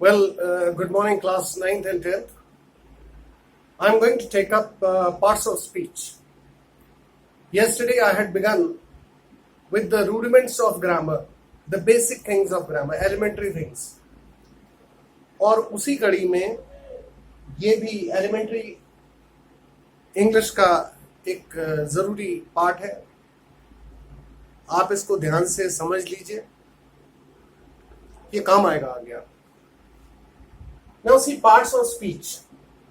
Good morning, class 9th and 10th. I'm going to take up parts of speech. Yesterday, I had begun with the rudiments of grammar, the basic things of grammar, elementary things. और उसी कड़ी में ये भी elementary English का एक ज़रूरी part है. आप इसको ध्यान से समझ लीजिए, ये काम आएगा आगे आप. Now see parts of speech.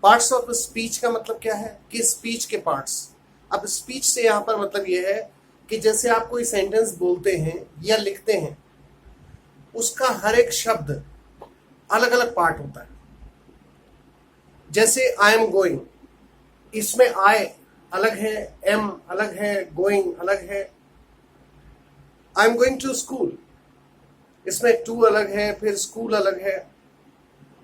Parts of speech का मतलब क्या है कि स्पीच के पार्ट्स. अब स्पीच से यहाँ पर मतलब ये है कि जैसे आप कोई सेंटेंस बोलते हैं या लिखते हैं, उसका हर एक शब्द अलग अलग पार्ट होता है. जैसे आई एम गोइंग, इसमें आई अलग है, एम अलग है, गोइंग अलग है. I am going to school, इसमें टू अलग है, फिर स्कूल अलग है.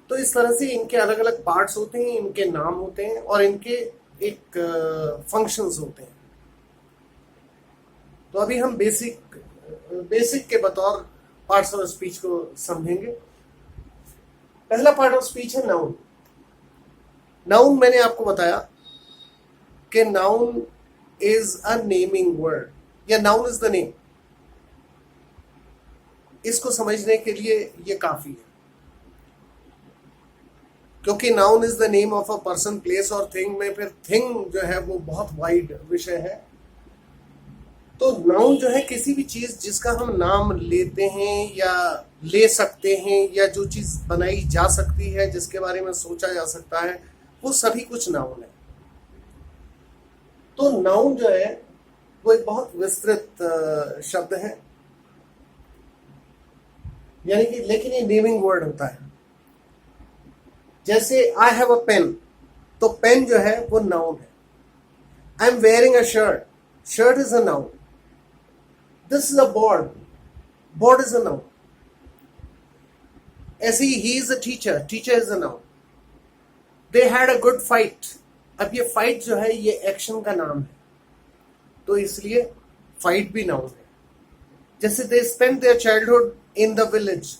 तो इस तरह से इनके अलग अलग पार्ट्स होते हैं, इनके नाम होते हैं और इनके एक फंक्शंस होते हैं. तो अभी हम बेसिक के बतौर पार्ट्स ऑफ स्पीच को समझेंगे. पहला पार्ट ऑफ स्पीच है नाउन. नाउन मैंने आपको बताया कि noun is a naming word या नाउन इज द नेम. इसको समझने के लिए ये काफी है, क्योंकि noun is the name of a person, place और थिंग में फिर थिंग जो है वो बहुत वाइड विषय है. तो नाउन जो है किसी भी चीज जिसका हम नाम लेते हैं या ले सकते हैं या जो चीज बनाई जा सकती है, जिसके बारे में सोचा जा सकता है, वो सभी कुछ नाउन है. तो नाउन जो है वो एक बहुत विस्तृत शब्द है, यानी कि लेकिन ये नेमिंग वर्ड होता है. जैसे आई हैव अ पेन, तो पेन जो है वो नाउन है. I am wearing a shirt, shirt is a noun. This is a board, board is a noun. ऐसे ही is a teacher, teacher is a noun. They had a good fight, अब ये fight जो है ये action का नाम है, तो इसलिए फाइट भी नाउन है. जैसे they spent their childhood in the village,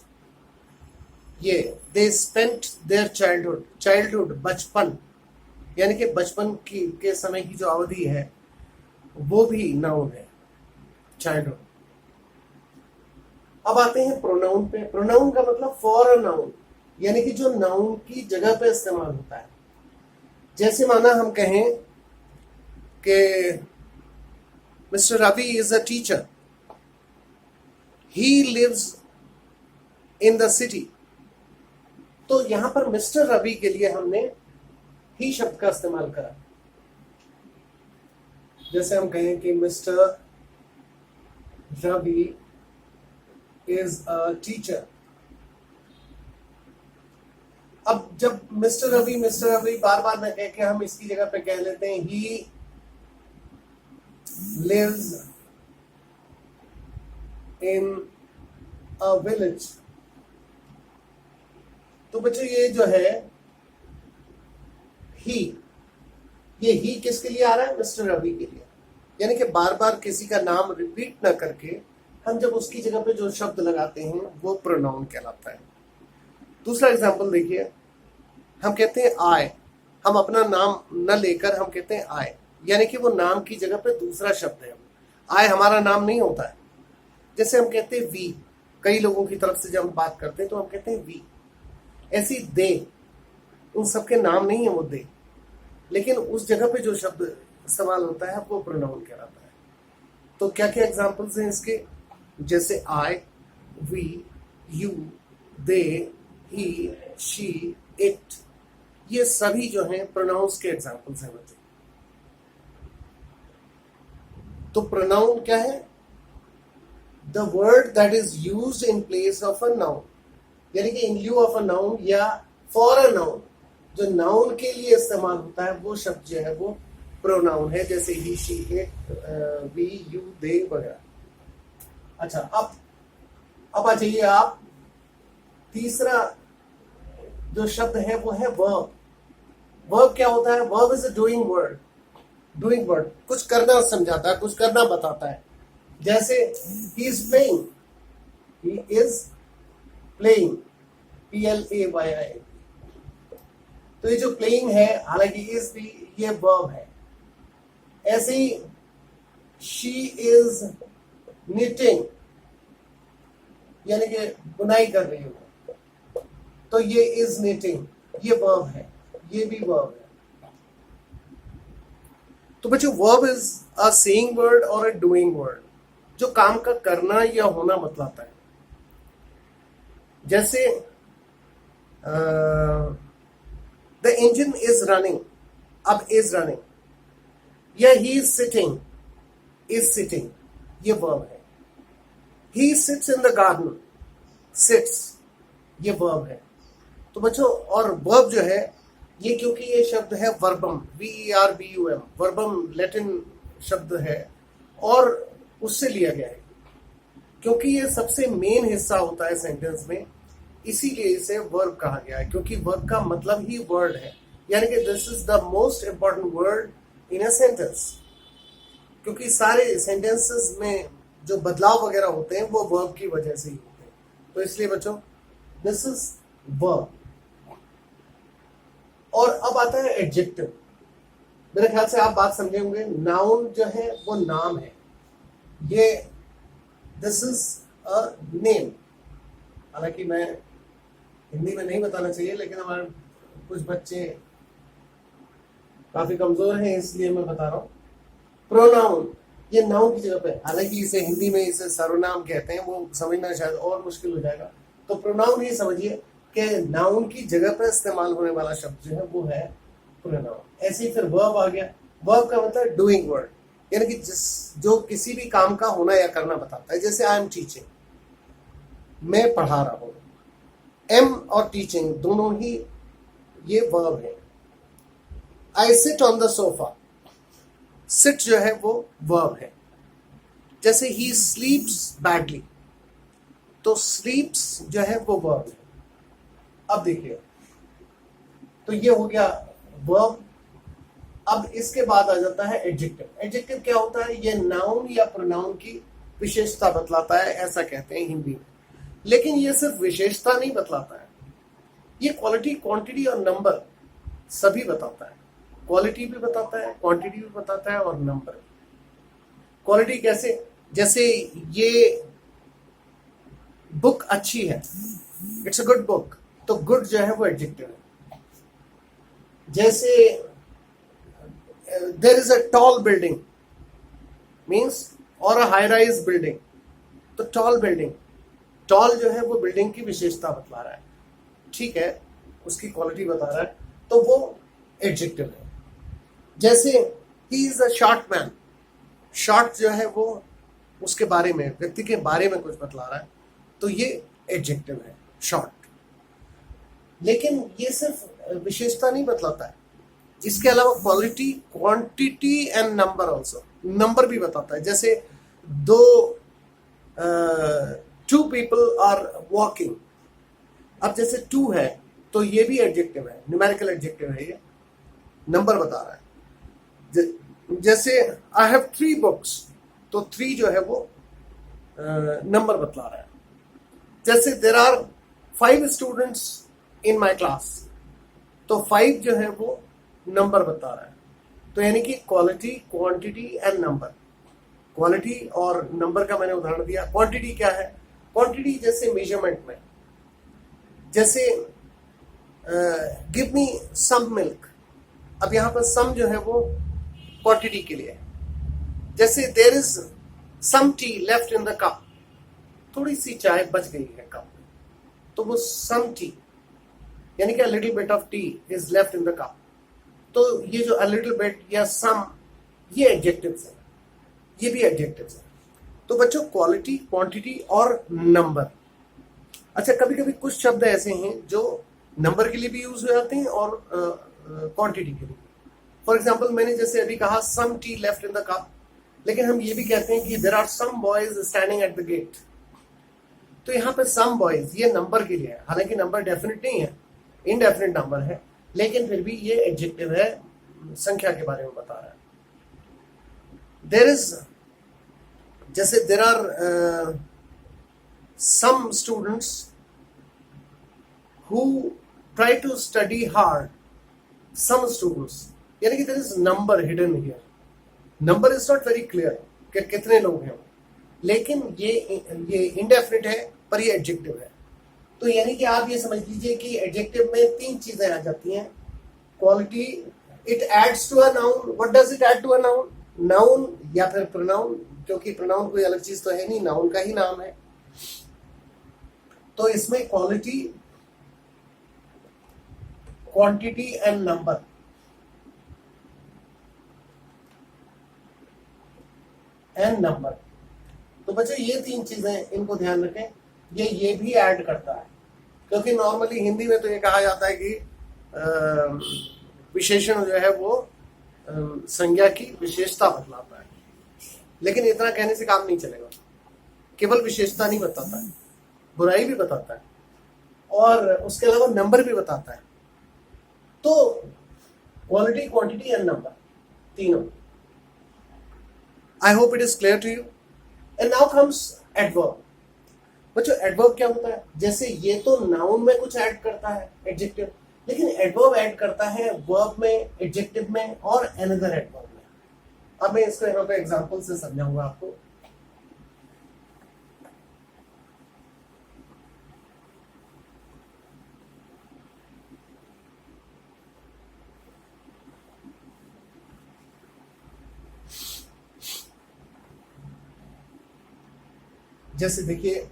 ये they spent their childhood, childhood बचपन, यानी कि बचपन की के समय की जो अवधि है वो भी नाउन है, चाइल्डहुड. अब आते हैं प्रोनाउन पे. प्रोनाउन का मतलब फॉर अ नाउन, यानी कि जो नाउन की जगह पे इस्तेमाल होता है. जैसे माना हम कहें कि mister Ravi is a teacher, he lives in the city. तो यहां पर मिस्टर रवि के लिए हमने ही शब्द का इस्तेमाल करा. जैसे हम कहें कि mister Ravi is a teacher. अब जब मिस्टर रवि बार बार न कह के हम इसकी जगह पे कह लेते हैं ही लिव्स इन अ विलेज. तो बच्चों ये जो है ये ही किसके लिए आ रहा है? मिस्टर रवि के लिए. यानी कि बार बार किसी का नाम रिपीट ना करके हम जब उसकी जगह पे जो शब्द लगाते हैं वो प्रोनाउन कहलाता है. दूसरा एग्जांपल देखिए, हम कहते हैं आय. हम अपना नाम न लेकर हम कहते हैं आय, यानी कि वो नाम की जगह पे दूसरा शब्द है. आय हमारा नाम नहीं होता है. जैसे हम कहते हैं वी, कई लोगों की तरफ से जब हम बात करते हैं तो हम कहते हैं वी. ऐसी दे, उन सबके नाम नहीं है वो दे, लेकिन उस जगह पे जो शब्द इस्तेमाल होता है वो प्रोनाउन कहलाता है. तो क्या क्या एग्जांपल्स हैं इसके? जैसे I, we, you, they, he, she, it, ये सभी जो हैं प्रोनाउंस के एग्जांपल्स हैं बच्चों. तो प्रोनाउन क्या है? The word that is used in place of a noun, यानी कि इन लिeu ऑफ अ नाउन या फॉर अ नाउन, जो नाउन के लिए इस्तेमाल होता है वो शब्द जो है वो प्रोनाउन है. जैसे ही, शी, इट, वी, यू, दे वगैरह. अच्छा, अब आ जाइए आप. तीसरा जो शब्द है वो है वर्ब. वर्ब क्या होता है? Verb is a doing word. Doing word कुछ करना समझाता है, कुछ करना बताता है. जैसे he is playing, he is playing. PLAYI। तो ये जो प्लेइंग है, हालांकि इज भी ये वर्ब है। ऐसे ही शी इज knitting, यानी कि बुनाई कर रही हूं, तो ये इज knitting, ये वर्ब है, ये भी वर्ब है। तो बच्चों verb is a saying word और अ डूइंग वर्ड, जो काम का करना या होना बतलाता है। जैसे द इंजन इज रनिंग, अब इज रनिंग, या he is sitting, is sitting, ये वर्ब है। He sits in the garden, sits, ये वर्ब है। तो बच्चों, और वर्ब जो है ये, क्योंकि ये शब्द है वर्बम, VERBUM, वर्बम लैटिन शब्द है और उससे लिया गया है, क्योंकि ये सबसे मेन हिस्सा होता है सेंटेंस में, इसीलिए इसे वर्ब कहा गया है, क्योंकि वर्ब का मतलब ही वर्ड है, यानी कि this is the most important word in a sentence. क्योंकि सारे सेंटेंसेस में जो बदलाव वगैरह होते हैं वो वर्ब की वजह से ही होते हैं, तो इसलिए बच्चों दिस इज वर्ब। और अब आता है एडजेक्टिव। मेरे ख्याल से आप बात समझे होंगे, नाउन जो है वो नाम है, ये दिस इज अ नेम। हालांकि मैं हिंदी में नहीं बताना चाहिए, लेकिन हमारे कुछ बच्चे काफी कमजोर हैं इसलिए मैं बता रहा हूं। प्रोनाउन, ये नाउन की जगह पे, हालांकि इसे हिंदी में इसे सर्वनाम कहते हैं, वो समझना शायद और मुश्किल हो जाएगा। तो प्रोनाउन ही समझिए कि नाउन की जगह पर इस्तेमाल होने वाला शब्द जो है वो है प्रोनाउन। ऐसे ही फिर वर्ब आ गया। वर्ब का मतलब डूइंग वर्ड, यानी कि जो किसी भी काम का होना या करना बताता है। जैसे आई एम टीचिंग, मैं पढ़ा रहा हूं। एम और टीचिंग दोनों ही ये वर्ब है। I sit on the sofa, sit जो है वो वर्ब है। जैसे ही स्लीप्स बैडली, तो स्लीप्स जो है वो वर्ब है। अब देखिए, तो ये हो गया वर्ब। अब इसके बाद आ जाता है एडजेक्टिव। एडजेक्टिव क्या होता है? ये नाउन या प्रोनाउन की विशेषता बतलाता है, ऐसा कहते हैं हिंदी में। लेकिन ये सिर्फ विशेषता नहीं बतलाता है, ये क्वालिटी, क्वांटिटी और नंबर सभी बताता है। क्वालिटी भी बताता है, क्वांटिटी भी बताता है और नंबर भी। क्वालिटी कैसे? जैसे ये बुक अच्छी है, इट्स अ गुड बुक, तो गुड जो है वो एडजेक्टिव है। जैसे there is a tall building means, और अ हाई राइज बिल्डिंग, तो टॉल बिल्डिंग, टॉल जो है वो बिल्डिंग की विशेषता बतला रहा है, ठीक है, उसकी क्वालिटी बता रहा है, तो वो एडजेक्टिव है। जैसे ही is a short man, short जो है वो उसके बारे में, व्यक्ति के बारे में कुछ बतला रहा है, तो ये एडजेक्टिव है, शॉर्ट। लेकिन ये सिर्फ विशेषता नहीं बतलाता है, इसके अलावा quality, quantity and number also, number भी बताता है। जैसे दो टू पीपल आर वॉकिंग, अब जैसे टू है तो ये भी एडजेक्टिव है, न्यूमेरिकल एडजेक्टिव है, ये नंबर बता रहा है। जैसे आई हैव 3 बुक्स, तो 3 जो है वो नंबर बतला रहा है। जैसे there are 5 students in my class, तो 5 जो है वो नंबर बता रहा है। तो यानी कि quality, quantity and number. Quality और नंबर का मैंने उदाहरण दिया। क्वांटिटी क्या है? क्वांटिटी जैसे मेजरमेंट में, जैसे गिव मी सम मिल्क, अब यहां पर सम जो है वो क्वांटिटी के लिए है। जैसे there is some tea left in the cup, थोड़ी सी चाय बच गई है कप में, तो वो सम टी, यानी कि a little bit of T is left in the cup. तो ये जो अ लिटिल बिट या सम, ये एडजेक्टिव्स है, ये भी एडजेक्टिव्स है। तो बच्चों क्वालिटी, क्वांटिटी और नंबर। अच्छा, कभी कभी कुछ शब्द ऐसे हैं जो नंबर के लिए भी यूज हो जाते हैं और क्वांटिटी के लिए। फॉर एग्जाम्पल, मैंने जैसे अभी कहा some tea left in the cup, लेकिन हम ये भी कहते हैं कि there are some boys standing at the gate. तो यहाँ पे सम बॉयज ये नंबर के लिए है, हालांकि नंबर डेफिनेट नहीं है, इनडेफिनेट नंबर है, लेकिन फिर भी ये एडजेक्टिव है, संख्या के बारे में बता रहा है। देयर इज, जैसे there are some students who try to study hard, some students, यानी कि there is number hidden here. Number is not very clear कि कितने लोग हैं, लेकिन ये इंडेफिनिट है पर ये एडजेक्टिव है. तो यानी कि आप ये समझ लीजिए कि एडजेक्टिव में तीन चीजें आ जाती हैं. Quality, it adds to a noun. What does it add to a noun? Noun या फिर प्रोनाउन, क्योंकि प्रोनाउन कोई अलग चीज तो है नहीं, नाउन का ही नाम है. तो इसमें क्वालिटी, क्वांटिटी एंड नंबर. तो बच्चों ये तीन चीजें इनको ध्यान रखें. ये भी ऐड करता है, क्योंकि नॉर्मली हिंदी में तो ये कहा जाता है कि विशेषण जो है वो संज्ञा की विशेषता बतलाता है, लेकिन इतना कहने से काम नहीं चलेगा. केवल विशेषता नहीं बताता है, बुराई भी बताता है और उसके अलावा नंबर भी बताता है. तो क्वालिटी, क्वांटिटी एंड नंबर, तीनों. I hope it is clear to you. And now comes adverb. बच्चों एडवर्ब क्या होता है? जैसे ये तो नाउन में कुछ ऐड करता है, एडजेक्टिव, लेकिन एडवर्ब ऐड करता है वर्ब में, एडजेक्टिव में और अनदर एडवर्ब में. अब मैं इसको यहाँ पे एग्जांपल से समझाऊंगा आपको. जैसे देखिए,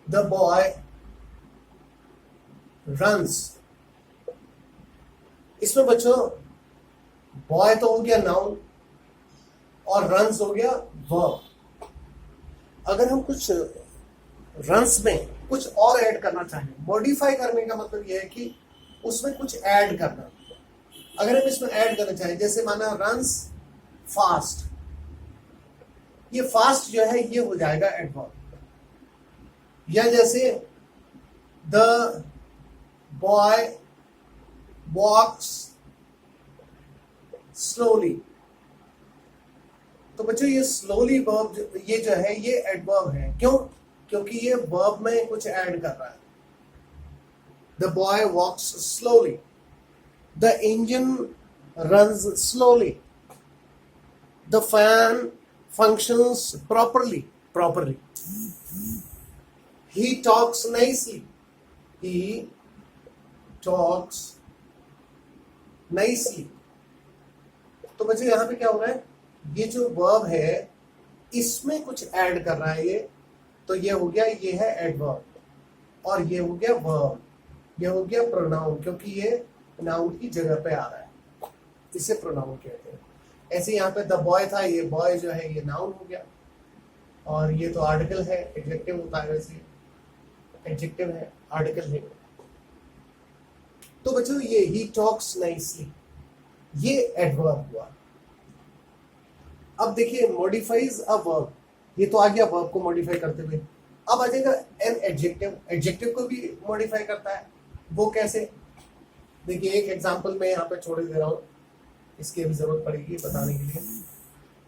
द बॉय रन्स. इसमें बच्चों बॉय तो हो गया नाउन और रन्स हो गया वर्ब. अगर हम कुछ रन्स में कुछ और ऐड करना चाहें, मॉडिफाई करने का मतलब यह है कि उसमें कुछ ऐड करना. अगर हम इसमें ऐड करना चाहें, जैसे माना रन्स फास्ट, ये फास्ट जो है ये हो जाएगा एडवर्ब. या जैसे द बॉय वॉक्स स्लोली. तो बच्चों ये स्लोली वर्ब, ये जो है ये एडवर्ब है. क्यों? क्योंकि ये वर्ब में कुछ ऐड कर रहा है. The boy walks slowly, the engine runs slowly, the fan functions properly. He talks nicely. तो बच्चे यहां पे क्या हो रहा है? ये जो वर्ब है इसमें कुछ ऐड कर रहा है ये. तो ये हो गया, ये है एडवर्ब. और ये हो गया वर्ब, ये हो गया प्रोनाउन, क्योंकि ये नाउन की जगह पे आ रहा है, इसे प्रोनाउन कहते हैं. ऐसे यहाँ पे द बॉय था, ये बॉय जो है ये नाउन हो गया. और ये तो आर्टिकल है, एडजेक्टिव होता है, वैसे एडजेक्टिव है, आर्टिकल है. तो बच्चों ये ही टॉक्स नाइसली, ये एडवर्ब हुआ. अब देखिए मॉडिफाइज अ वर्ब, ये तो आ गया वर्ब को मॉडिफाई करते हुए. अब आ जाएगा एन एडजेक्टिव. एडजेक्टिव को भी मॉडिफाई करता है. वो कैसे? देखिए एक एग्जांपल मैं यहाँ पे छोड़ दे रहा हूँ, इसकी भी जरूरत पड़ेगी बताने के लिए.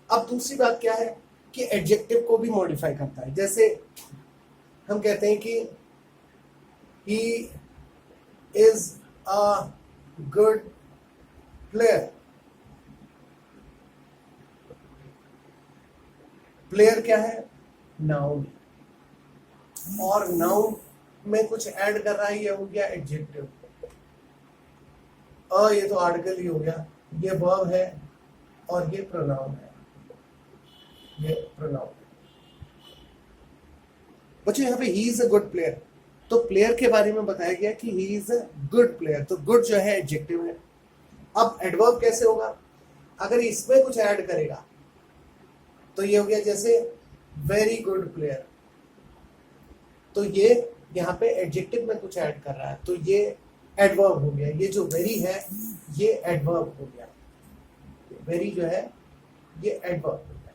अब दूसरी बात क्या है कि एडजेक्टिव को भी मॉडिफाई करता है. जैसे हम कहते हैं कि ही is a good player. Player क्या है? नाउन. और नाउन में कुछ ऐड कर रहा है, ये हो गया एडजेक्टिव. ये तो आर्टिकल ही हो गया. ये वर्ब है और ये प्रोनाउन है, ये प्रोनाउन. बच्चों यहाँ पे ही इज अ गुड प्लेयर, तो प्लेयर के बारे में बताया गया कि ही इज अ गुड प्लेयर. तो गुड जो है एडजेक्टिव है. अब एडवर्ब कैसे होगा? अगर इसमें कुछ ऐड करेगा तो ये हो गया जैसे वेरी गुड प्लेयर. तो ये यहाँ पे एडजेक्टिव में कुछ ऐड कर रहा है, तो ये एडवर्ब हो गया. ये जो वेरी है ये एडवर्ब हो गया. वेरी जो है ये एडवर्ब हो गया.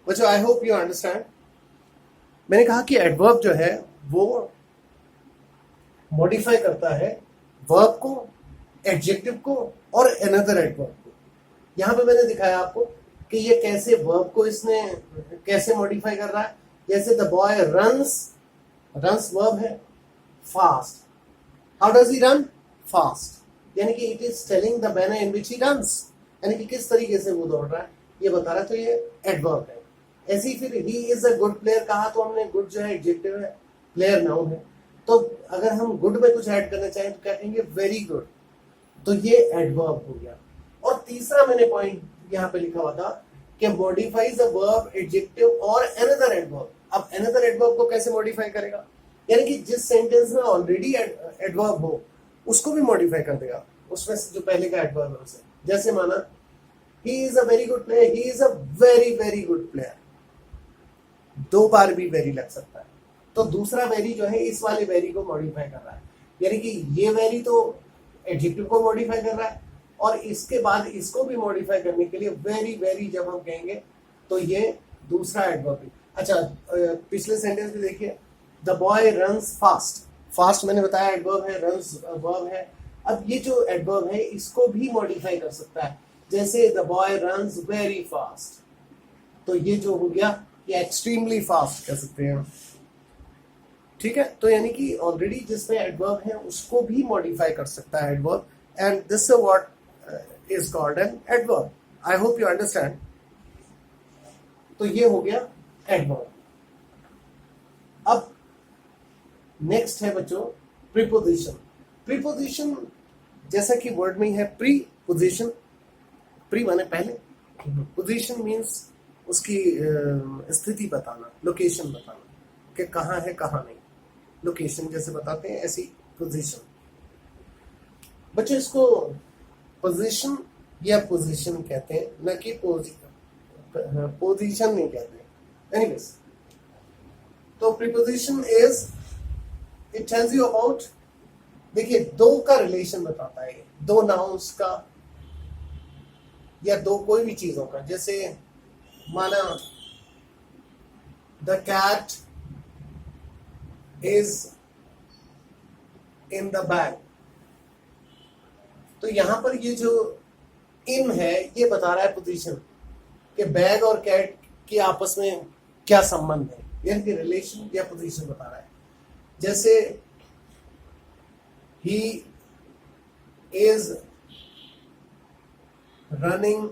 बच्चों आई होप यू अंडरस्टैंड. मैंने कहा कि एडवर्ब जो है वो मॉडिफाई करता है वर्ब को, एडजेक्टिव को और अनदर एडवर्ब को. यहां पे मैंने दिखाया आपको कि ये कैसे वर्ब को इसने कैसे मॉडिफाई कर रहा है। जैसे the boy runs, runs verb है, fast, how does he run, fast, यानी कि it is telling the manner in which he runs, यानी कि किस तरीके से वो दौड़ रहा है ये बता रहा है, तो ये एडवर्ब है। ऐसे ही फिर ही इज अ गुड प्लेयर कहा तो हमने गुड जो है एडजेक्टिव है, प्लेयर नाउन है, तो अगर हम गुड में कुछ ऐड करना चाहें तो क्या कहेंगे, वेरी गुड, तो ये एडवर्ब हो गया। और तीसरा मैंने पॉइंट यहाँ पे लिखा हुआ था कि मॉडिफाइज अ वर्ब, एडजेक्टिव और अनदर एडवर्ब। अब अनदर एडवर्ब को कैसे मॉडिफाई करेगा, यानी कि जिस सेंटेंस में ऑलरेडी एडवर्ब हो उसको भी मॉडिफाई कर देगा, उसमें से जो पहले का एडवर्ब है उसे। जैसे माना ही is a very good player, he is a very very good player, दो बार भी वेरी लग सकता है, तो दूसरा वेरी जो है इस वाले वेरी को मॉडिफाई कर रहा है, यानी कि ये वेरी तो एडजेक्टिव को मॉडिफाई कर रहा है और इसके बाद इसको भी मॉडिफाई करने के लिए वेरी वेरी जब हम कहेंगे तो ये दूसरा एडवर्ब है। अच्छा, पिछले सेंटेंस में देखिए, the boy runs fast, fast मैंने बताया एडवर्ब है, रन्स वर्ब है। अब ये जो एडवर्ब है इसको भी मॉडिफाई कर सकता है, जैसे the boy runs very fast, तो ये जो हो गया ये एक्सट्रीमली फास्ट कह सकते हैं, ठीक है। तो यानी कि ऑलरेडी जिसमें एडवर्ब है उसको भी मॉडिफाई कर सकता है adverb, and this is what is called an adverb. I hope you understand. तो ये हो गया एडवर्ब। अब नेक्स्ट है बच्चों प्रीपोजिशन। प्रीपोजिशन जैसा कि वर्ड में है प्री पोजिशन, प्री माने पहले, पोजिशन मीन्स उसकी स्थिति बताना, लोकेशन बताना कि कहाँ है कहाँ नहीं, लोकेशन जैसे बताते हैं ऐसी पोजीशन। बच्चों इसको पोजीशन या पोजीशन कहते हैं, न कि पोजीशन नहीं कहते। एनीवेज, तो preposition is, it tells you about, देखिए दो का रिलेशन बताता है, दो नाउन्स का या दो कोई भी चीजों का। जैसे माना the cat is in the bag, तो यहां पर ये जो इन है ये बता रहा है पोजीशन, कि बैग और कैट के आपस में क्या संबंध है, यानी कि रिलेशन या पोजीशन बता रहा है। जैसे he is running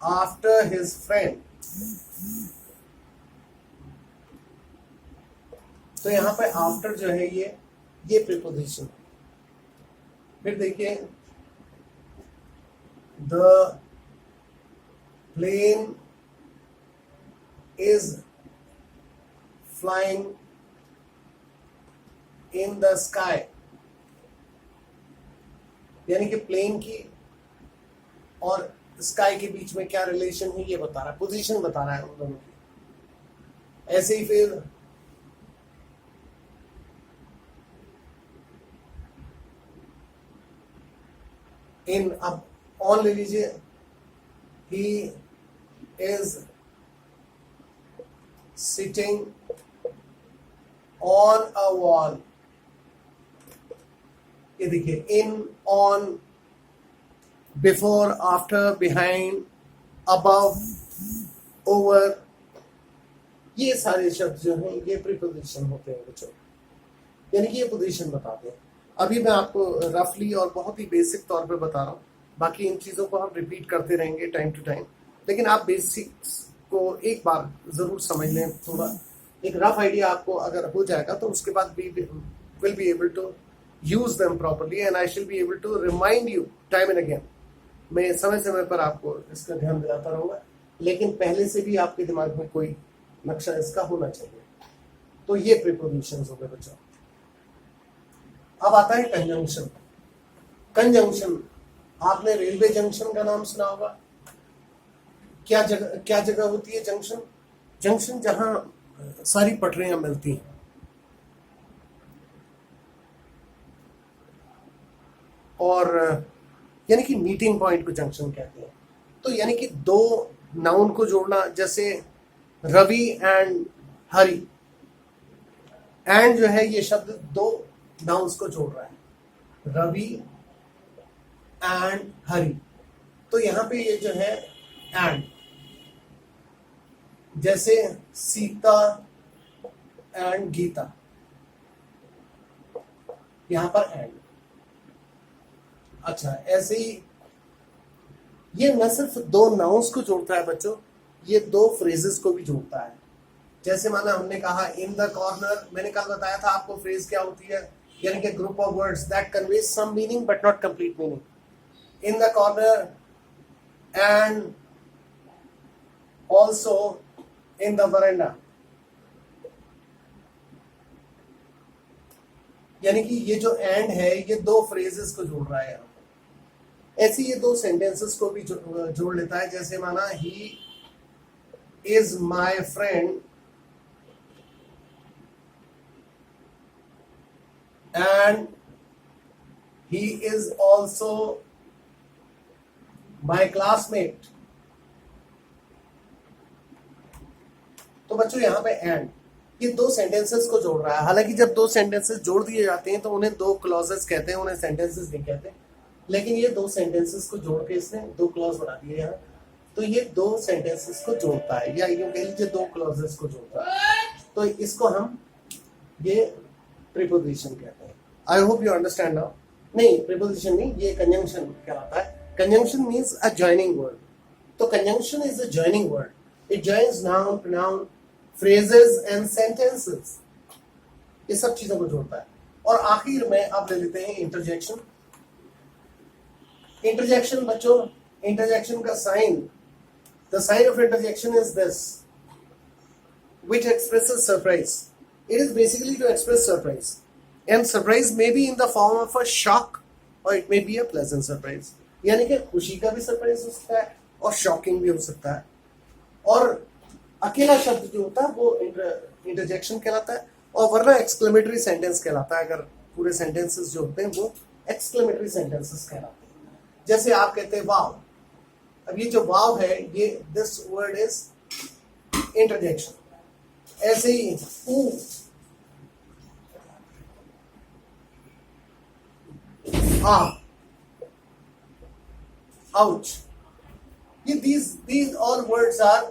after his friend, तो यहां पे आफ्टर जो है ये प्रीपोजिशन। फिर देखिए the plane is flying in the sky, यानी कि प्लेन की और स्काई के बीच में क्या रिलेशन है ये बता रहा है, पोजीशन बता रहा है उन दोनों की। ऐसे ही फिर इन, अब ऑन ले लीजिए, he is sitting on a wall, ये देखिए in, on, before, after, behind, above, over, ये सारे शब्द जो हैं ये प्रीपोजिशन होते हैं बच्चों, यानी कि ये पोजीशन बताते हैं। अभी मैं आपको रफली और बहुत ही बेसिक तौर पे बता रहा हूँ, बाकी इन चीज़ों को हम रिपीट करते रहेंगे टाइम टू टाइम, लेकिन आप बेसिक्स को एक बार ज़रूर समझ लें, थोड़ा एक रफ आइडिया आपको अगर हो जाएगा तो उसके बाद we will be able to use them properly and I shall be able to remind you time and again. मैं समय समय पर आपको इसका ध्यान दिलाता रहूँगा, लेकिन पहले से भी आपके दिमाग में कोई नक्शा इसका होना चाहिए। तो ये प्रीपोजिशंस हो गए बच्चों। अब आता है कंजंक्शन। कंजंक्शन, आपने रेलवे जंक्शन का नाम सुना होगा। क्या जगह होती है जंक्शन? जंक्शन जहां सारी पटरियां मिलती हैं, और यानी कि मीटिंग पॉइंट को जंक्शन कहते हैं। तो यानी कि दो नाउन को जोड़ना, जैसे रवि एंड हरि, एंड जो है ये शब्द दो नाउन्स को जोड़ रहा है, रवि एंड हरि। तो यहाँ पे ये जो है एंड, जैसे सीता एंड गीता, यहां पर एंड। अच्छा, ऐसे ही ये न सिर्फ दो नाउन्स को जोड़ता है बच्चों, ये दो फ्रेजेस को भी जोड़ता है। जैसे माना हमने कहा इन द कॉर्नर, मैंने कल बताया था आपको फ्रेज क्या होती है, यानी कि group of words that conveys some meaning but not complete meaning. In the corner and also in the veranda, यानी कि ये जो एंड है ये दो फ्रेजेस को जोड़ रहा है। ऐसे ये दो सेंटेंसेस को भी जोड़ लेता है। जैसे माना he is my friend and he is also my classmate. तो बच्चों यहां पे एंड, ये दो सेंटेंसेस को जोड़ रहा है। हालांकि जब दो सेंटेंसेस जोड़ दिए जाते हैं तो उन्हें दो क्लॉजेस कहते हैं, उन्हें सेंटेंसेस नहीं कहते। लेकिन ये दो सेंटेंसेस को जोड़ के इसने दो क्लॉज बना दिए यहाँ, तो ये दो सेंटेंसेस को जोड़ता है, या यूं कह लीजिए दो क्लॉजेस को जोड़ता है। तो इसको हम ये प्रीपोजिशन कहते हैं। I hope you understand now. नहीं, प्रीपोजिशन नहीं, ये कंजंक्शन कहलाता है। Conjunction means a joining word. तो conjunction is a joining word, it joins noun, pronoun, phrases and sentences, ये सब चीजों को जोड़ता है। और आखिर में आप ले लेते हैं इंटरजेक्शन। इंटरजेक्शन बच्चों, इंटरजेक्शन का sign, the sign of interjection is this, which expresses surprise. It is basically to express surprise, and surprise may be in the form of a shock or it may be a pleasant surprise. यानी कि खुशी का भी surprise हो सकता है और shocking भी हो सकता है। और अकेला शब्द जो होता है वो इंटरजेक्शन कहलाता है, और वरना एक्सक्लेमेटरी सेंटेंस कहलाता है। अगर पूरे सेंटेंसेस जो होते हैं वो एक्सक्लेमेटरी सेंटेंसेस कहलाते हैं। जैसे आप कहते हैं वाव, अब ये जो वाव है ये दिस वर्ड इज इंटरजेक्शन। ऐसे ही ouch, these all words are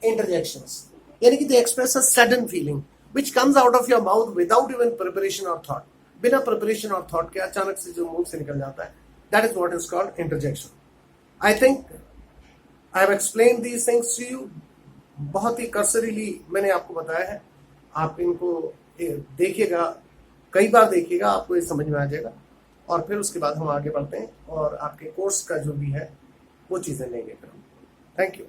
interjections, यानी कि they express a sudden feeling which comes out of your mouth without even preparation or thought. बिना preparation और thought के अचानक से जो मुंह से निकल जाता है, that is what is called interjection. I think I have explained these things to you. बहुत ही कर्सरीली मैंने आपको बताया है। आप इनको देखिएगा, कई बार देखिएगा, आपको ये समझ में आ जाएगा। और फिर उसके बाद हम आगे बढ़ते हैं और आपके कोर्स का जो भी है वो चीज़ें लेंगे। Thank you.